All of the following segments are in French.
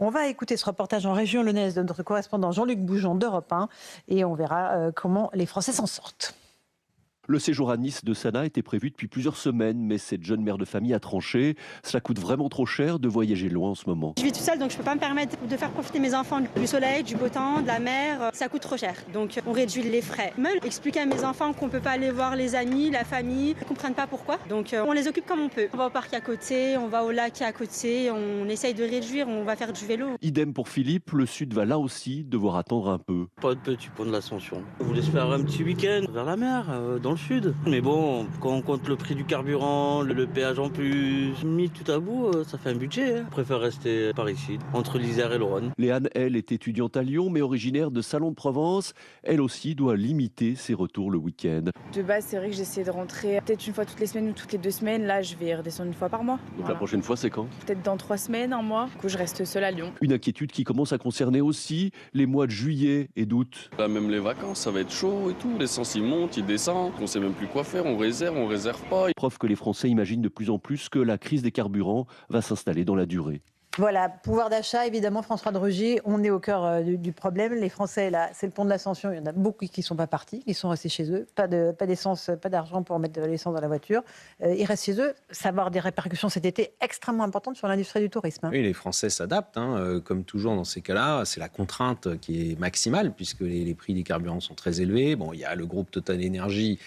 On va écouter ce reportage en région lyonnaise de notre correspondant Jean-Luc Boujon d'Europe 1 et on verra comment les Français s'en sortent. Le séjour à Nice de Sana était prévu depuis plusieurs semaines, mais cette jeune mère de famille a tranché. Cela coûte vraiment trop cher de voyager loin en ce moment. Je vis toute seule, donc je ne peux pas me permettre de faire profiter mes enfants du soleil, du beau temps, de la mer. Ça coûte trop cher, donc on réduit les frais. Même expliquer à mes enfants qu'on ne peut pas aller voir les amis, la famille, ils ne comprennent pas pourquoi. Donc on les occupe comme on peut. On va au parc à côté, on va au lac à côté, on essaye de réduire, on va faire du vélo. Idem pour Philippe, le Sud va là aussi devoir attendre un peu. Pas de petit pont de l'Ascension. On voulait se faire un petit week-end vers la mer, dans le Sud. Mais bon, quand on compte le prix du carburant, le péage en plus, mis tout à bout, ça fait un budget. On préfère rester par ici, entre l'Isère et le Rhône. Léane, elle, est étudiante à Lyon, mais originaire de Salon de Provence. Elle aussi doit limiter ses retours le week-end. De base, c'est vrai que j'essaie de rentrer peut-être une fois toutes les semaines ou toutes les 2 semaines. Là, je vais redescendre une fois par mois. Donc la prochaine fois, c'est quand ? Peut-être dans 3 semaines, un mois. Du coup, je reste seule à Lyon. Une inquiétude qui commence à concerner aussi les mois de juillet et d'août. Là, même les vacances, ça va être chaud et tout. L'essence, il monte, il descend. On sait même plus quoi faire. On réserve pas. Preuve que les Français imaginent de plus en plus que la crise des carburants va s'installer dans la durée. Voilà, pouvoir d'achat, évidemment, François de Rugy, on est au cœur du problème. Les Français, là, c'est le pont de l'Ascension, il y en a beaucoup qui ne sont pas partis, qui sont restés chez eux. Pas d'essence, pas d'argent pour mettre de l'essence dans la voiture. Ils restent chez eux. Ça va avoir des répercussions cet été extrêmement importantes sur l'industrie du tourisme. Oui, les Français s'adaptent, comme toujours dans ces cas-là. C'est la contrainte qui est maximale, puisque les prix des carburants sont très élevés. Bon, il y a le groupe Total Energy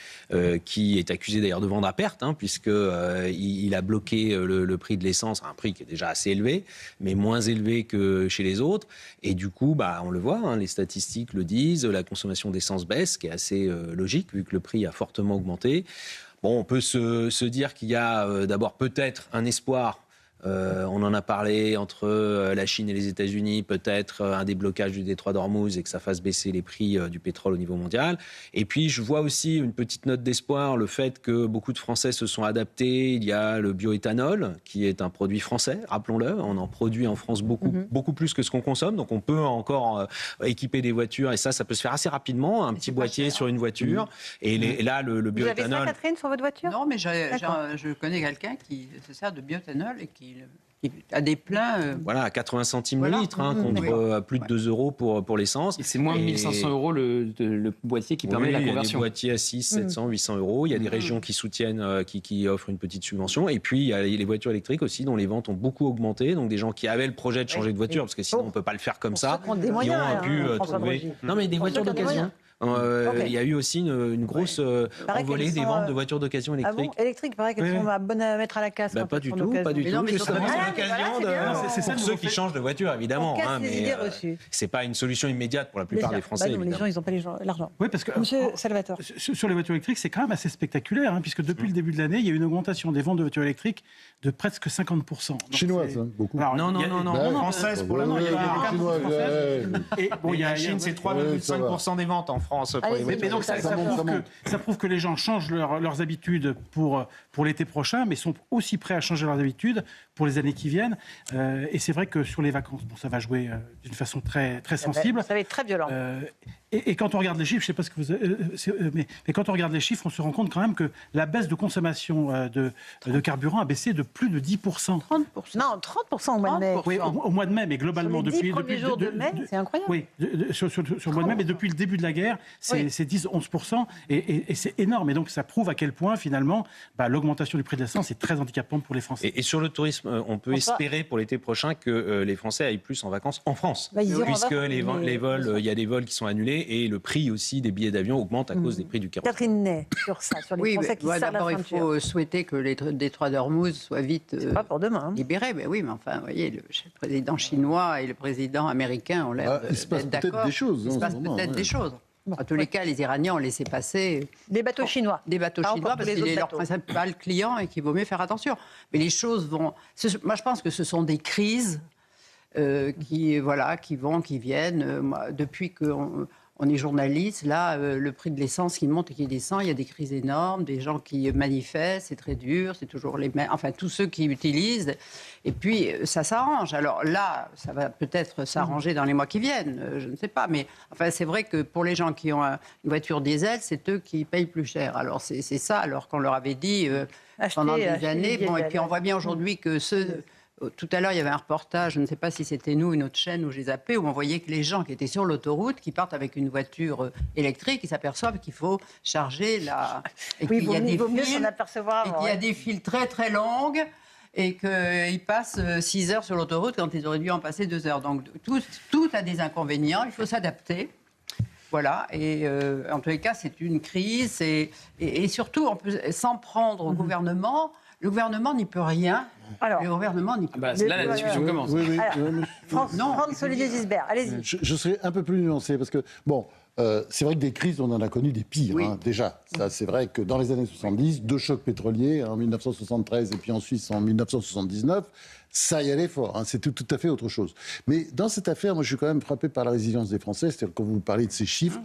qui est accusé d'ailleurs de vendre à perte, puisqu'il a bloqué le prix de l'essence à un prix qui est déjà assez élevé, mais moins élevé que chez les autres. Et du coup, on le voit, les statistiques le disent, la consommation d'essence baisse, ce qui est assez logique, vu que le prix a fortement augmenté. Bon, on peut se dire qu'il y a d'abord peut-être un espoir. On en a parlé entre la Chine et les États-Unis, peut-être un déblocage du détroit d'Ormuz et que ça fasse baisser les prix du pétrole au niveau mondial. Et puis, je vois aussi une petite note d'espoir, le fait que beaucoup de Français se sont adaptés. Il y a le bioéthanol, qui est un produit français, rappelons-le. On en produit en France beaucoup plus que ce qu'on consomme. Donc, on peut encore équiper des voitures. Et ça peut se faire assez rapidement. Un petit boîtier sur une voiture. Et là, le bioéthanol... Vous avez ça, Catherine, sur votre voiture ? Non, mais je connais quelqu'un qui se sert de bioéthanol et qui a des pleins... Voilà, à 80 centimes le litre, contre plus de 2 euros pour l'essence. Et c'est moins de 1500 euros le boîtier qui permet la conversion. Il y a des boîtiers à 600, 700, 800 euros. Il y a des régions qui soutiennent, qui offrent une petite subvention. Et puis, il y a les voitures électriques aussi, dont les ventes ont beaucoup augmenté. Donc, des gens qui avaient le projet de changer de voiture, parce que sinon, on ne peut pas le faire comme ça, qui ont pu trouver... Non, mais des voitures d'occasion. Il y a eu aussi une grosse envolée des ventes de voitures d'occasion électriques. Ah bon, électriques, il paraît qu'elles sont bonnes à mettre à la casse. Pas du tout. Justement, c'est l'occasion c'est pour ceux qui changent de voiture, évidemment. Mais c'est pas une solution immédiate pour la plupart des Français. Les gens, ils n'ont pas l'argent. Oui, parce que Monsieur Salvatore. Sur les voitures électriques, c'est quand même assez spectaculaire, puisque depuis le début de l'année, il y a eu une augmentation des ventes de voitures électriques de presque 50%. Chinoises, beaucoup. Alors, non, françaises pour le moment. Il y a la Chine, c'est 3,5% des ventes en France. Mais donc ça prouve que les gens changent leurs habitudes pour l'été prochain, mais sont aussi prêts à changer leurs habitudes pour les années qui viennent. Et c'est vrai que sur les vacances, ça va jouer d'une façon très, très sensible. Ça va être très violent. Et quand on regarde les chiffres, je ne sais pas ce que vous... mais quand on regarde les chiffres, on se rend compte quand même que la baisse de consommation de carburant a baissé de plus de 10%. 30%. Non, 30% au mois de mai. Oui, au mois de mai, mais globalement... Sur les 10 premiers jours de mai, c'est incroyable. Oui, sur le mois de mai, mais depuis le début de la guerre, c'est 10-11%, et c'est énorme. Et donc, ça prouve à quel point, finalement, l'augmentation du prix de l'essence est très handicapante pour les Français. Et sur le tourisme, on peut espérer pour l'été prochain que les Français aillent plus en vacances en France. Puisque les vols, il y a des vols qui sont annulés, et le prix aussi des billets d'avion augmente à cause des prix du kérosène. Catherine Ney, sur ça, sur les Français qui serrent la d'abord, ceinture. il faut souhaiter que les détroits d'Ormuz soient vite pas pour demain, libérés. Mais oui, mais enfin, vous voyez, le président chinois et le président américain ont l'air d'être d'accord. Il se passe peut-être des choses. En tous les cas, les Iraniens ont laissé passer... Des bateaux chinois. Des bateaux chinois, parce qu'il est leur principal client et qu'il vaut mieux faire attention. Mais les choses vont... Moi, je pense que ce sont des crises qui vont, qui viennent. Moi, depuis qu'on est journaliste, là, le prix de l'essence qui monte et qui descend, il y a des crises énormes, des gens qui manifestent, c'est très dur, c'est toujours les mêmes... Enfin, tous ceux qui utilisent... Et puis, ça s'arrange. Alors là, ça va peut-être s'arranger dans les mois qui viennent, je ne sais pas. Mais enfin, c'est vrai que pour les gens qui ont une voiture diesel, c'est eux qui payent plus cher. Alors, c'est ça, alors qu'on leur avait dit pendant des années. Bon, et puis, on voit bien aujourd'hui que ceux Tout à l'heure, il y avait un reportage, je ne sais pas si c'était nous, une autre chaîne où j'ai zappé, où on voyait que les gens qui étaient sur l'autoroute, qui partent avec une voiture électrique, ils s'aperçoivent qu'il faut charger la... Et Oui, qu'il vaut mieux s'en apercevoir. et qu'il y a des files très très longues et qu'ils passent 6 heures sur l'autoroute quand ils auraient dû en passer 2 heures. Donc tout a des inconvénients, il faut s'adapter. Voilà, et en tous les cas, c'est une crise. Et surtout, on peut s'en prendre au gouvernement. Le gouvernement n'y peut rien. Alors, le gouvernement n'y peut rien. Là, la discussion commence. Oui. France Olivier Gisbert, allez-y. Je serais un peu plus nuancé parce que, bon, c'est vrai que des crises, on en a connu des pires, Oui. déjà. Ça, c'est vrai que dans les années 70, 2 chocs pétroliers, en 1973 et puis en Suisse en 1979, ça y allait fort. C'est tout à fait autre chose. Mais dans cette affaire, moi, je suis quand même frappé par la résilience des Français. C'est-à-dire, quand vous parlez de ces chiffres,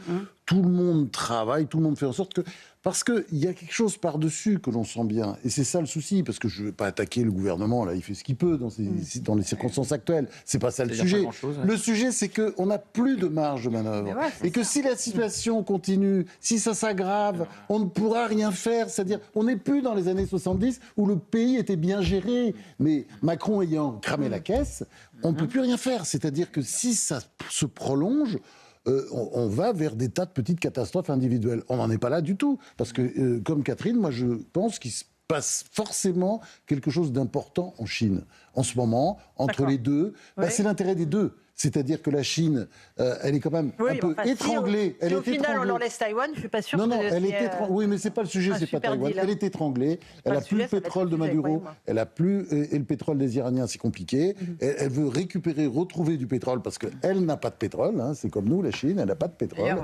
tout le monde travaille, tout le monde fait en sorte que... Parce qu'il y a quelque chose par-dessus que l'on sent bien. Et c'est ça le souci, parce que je ne veux pas attaquer le gouvernement, là, il fait ce qu'il peut dans les circonstances actuelles. C'est pas ça le sujet. Le sujet, c'est qu'on n'a plus de marge de manœuvre. Et que si la situation continue, si ça s'aggrave, on ne pourra rien faire. C'est-à-dire, on n'est plus dans les années 70 où le pays était bien géré. Mais Macron ayant cramé la caisse, on ne peut plus rien faire. C'est-à-dire que si ça se prolonge, on va vers des tas de petites catastrophes individuelles. On n'en est pas là du tout. Parce que, comme Catherine, moi je pense qu'il se passe forcément quelque chose d'important en Chine. En ce moment, entre les deux, c'est l'intérêt des deux. C'est-à-dire que la Chine, elle est quand même un peu étranglée. Si au final on leur laisse Taïwan, je ne suis pas sûr non, que elle est étranglée. Oui, mais c'est pas le sujet, c'est pas Taïwan. Elle est étranglée. Elle n'a plus le pétrole de Maduro. Elle a plus et le pétrole des Iraniens, c'est compliqué. Elle veut récupérer, retrouver du pétrole parce qu'elle n'a pas de pétrole. C'est comme nous, la Chine, elle n'a pas de pétrole.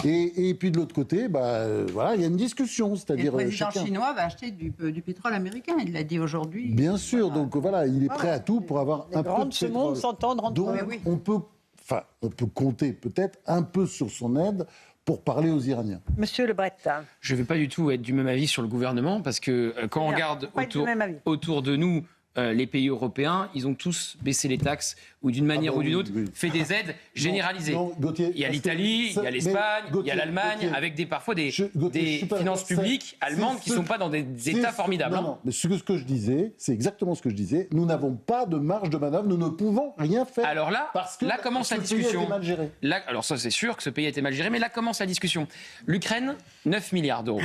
Et puis de l'autre côté, voilà, il y a une discussion, c'est-à-dire le président chinois va acheter du pétrole américain. Il l'a dit aujourd'hui. Bien sûr, donc voilà, il est prêt à tout pour avoir un peu de pétrole. Ce monde s'entendre entre eux. On peut compter peut-être un peu sur son aide pour parler aux Iraniens. Monsieur Le Bret. Je ne vais pas du tout être du même avis sur le gouvernement, parce que quand on regarde autour de nous, les pays européens, ils ont tous baissé les taxes ou d'une manière ou d'une autre fait des aides généralisées. Il y a l'Italie, il y a l'Espagne, il y a l'Allemagne, avec parfois des finances publiques allemandes qui ne sont pas dans des états formidables. Non, mais ce que je disais, c'est exactement ce que je disais. Nous n'avons pas de marge de manœuvre, nous ne pouvons rien faire. Alors là commence la discussion. Mal géré. Alors ça, c'est sûr que ce pays a été mal géré, mais là commence la discussion. L'Ukraine, 9 milliards d'euros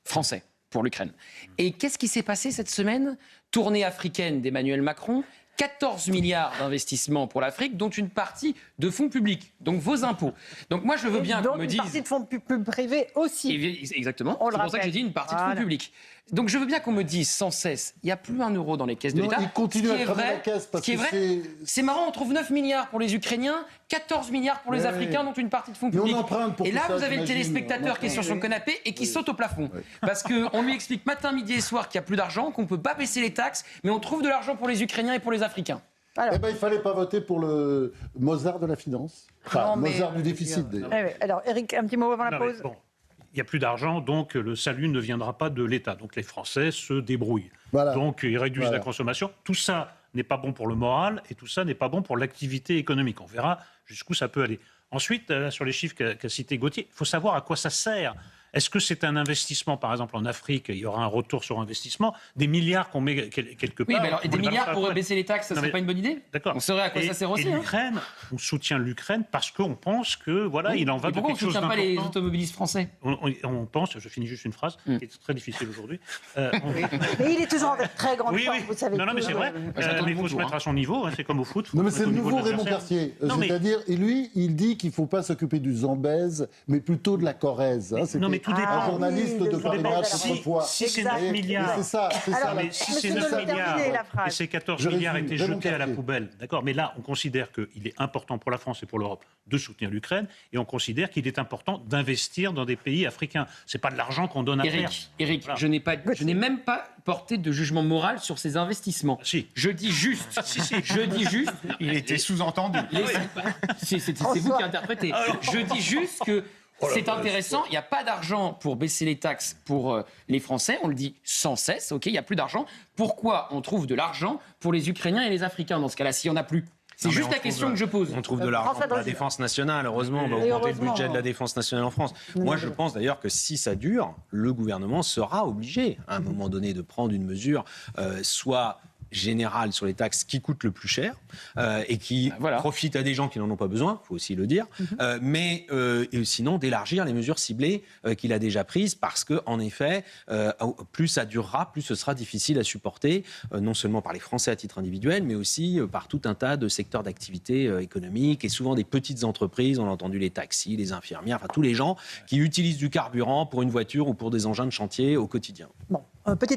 français pour l'Ukraine. Et qu'est-ce qui s'est passé cette semaine ? Tournée africaine d'Emmanuel Macron, 14 milliards d'investissements pour l'Afrique, dont une partie de fonds publics, donc vos impôts. Donc moi, je veux bien qu'on me dise... une partie de fonds privés aussi. Exactement, c'est pour ça que j'ai dit une partie de fonds publics. Donc je veux bien qu'on me dise sans cesse, il n'y a plus un euro dans les caisses de l'État. Il continue à cramer la caisse parce que c'est marrant, on trouve 9 milliards pour les Ukrainiens, 14 milliards pour les Africains, dont une partie de fonds publics. Et là, vous avez le téléspectateur qui est sur son canapé et qui saute au plafond. Parce qu'on lui explique matin, midi et soir qu'il n'y a plus d'argent, qu'on ne peut pas baisser les taxes, mais on trouve de l'argent pour les Ukrainiens et pour les Africains. Il ne fallait pas voter pour le Mozart de la finance. Enfin, Mozart du déficit, d'ailleurs. Alors, Eric, un petit mot avant la pause. Il n'y a plus d'argent, donc le salut ne viendra pas de l'État. Donc les Français se débrouillent. Donc ils réduisent la consommation. Tout ça n'est pas bon pour le moral et tout ça n'est pas bon pour l'activité économique. On verra jusqu'où ça peut aller. Ensuite, sur les chiffres qu'a cité Gauthier, il faut savoir à quoi ça sert. Est-ce que c'est un investissement, par exemple en Afrique, il y aura un retour sur investissement, des milliards qu'on met quelque part. Oui, mais alors, et des milliards pour baisser les taxes, ça ne serait pas une bonne idée ? D'accord. On saurait à quoi ça sert aussi. Et l'Ukraine, on soutient l'Ukraine parce qu'on pense que il en va de quelque chose d'important. Pourquoi on ne soutient pas les automobilistes français ? On pense, je finis juste une phrase qui est très difficile aujourd'hui. Mais il est toujours avec très grande force, vous savez. Non, mais c'est vrai. Mais il faut se mettre à son niveau, c'est comme au foot. Non, mais c'est le nouveau Raymond Cartier. C'est-à-dire, et lui, il dit qu'il ne faut pas s'occuper du Zambèze, mais plutôt de la Corrèze. Non, mais tout dépend. Un journaliste de Paris Match autrefois. Si c'est 9 milliards, mais si c'est 9 milliards et ces 14 milliards étaient jetés à la poubelle, d'accord. Mais là, on considère qu'il est important pour la France et pour l'Europe de soutenir l'Ukraine, et on considère qu'il est important d'investir dans des pays africains. C'est pas de l'argent qu'on donne à faire. Eric, je n'ai même pas porté de jugement moral sur ces investissements. Si. Je dis juste. Je dis juste. Il était sous-entendu. C'est vous qui interprétez. Je dis juste que. C'est intéressant, il n'y a pas d'argent pour baisser les taxes pour les Français, on le dit sans cesse, il n'y a plus d'argent. Pourquoi on trouve de l'argent pour les Ukrainiens et les Africains dans ce cas-là, s'il n'y en a plus ? C'est juste la question que je pose. On trouve de l'argent pour la défense nationale, heureusement, on va augmenter le budget de la défense nationale en France. Moi, je pense d'ailleurs que si ça dure, le gouvernement sera obligé, à un moment donné, de prendre une mesure, soit générale sur les taxes qui coûte le plus cher et qui profite à des gens qui n'en ont pas besoin, il faut aussi le dire, mais sinon d'élargir les mesures ciblées qu'il a déjà prises parce qu'en effet, plus ça durera, plus ce sera difficile à supporter, non seulement par les Français à titre individuel, mais aussi par tout un tas de secteurs d'activité économique et souvent des petites entreprises, on a entendu les taxis, les infirmières, enfin tous les gens qui utilisent du carburant pour une voiture ou pour des engins de chantier au quotidien. Bon, petit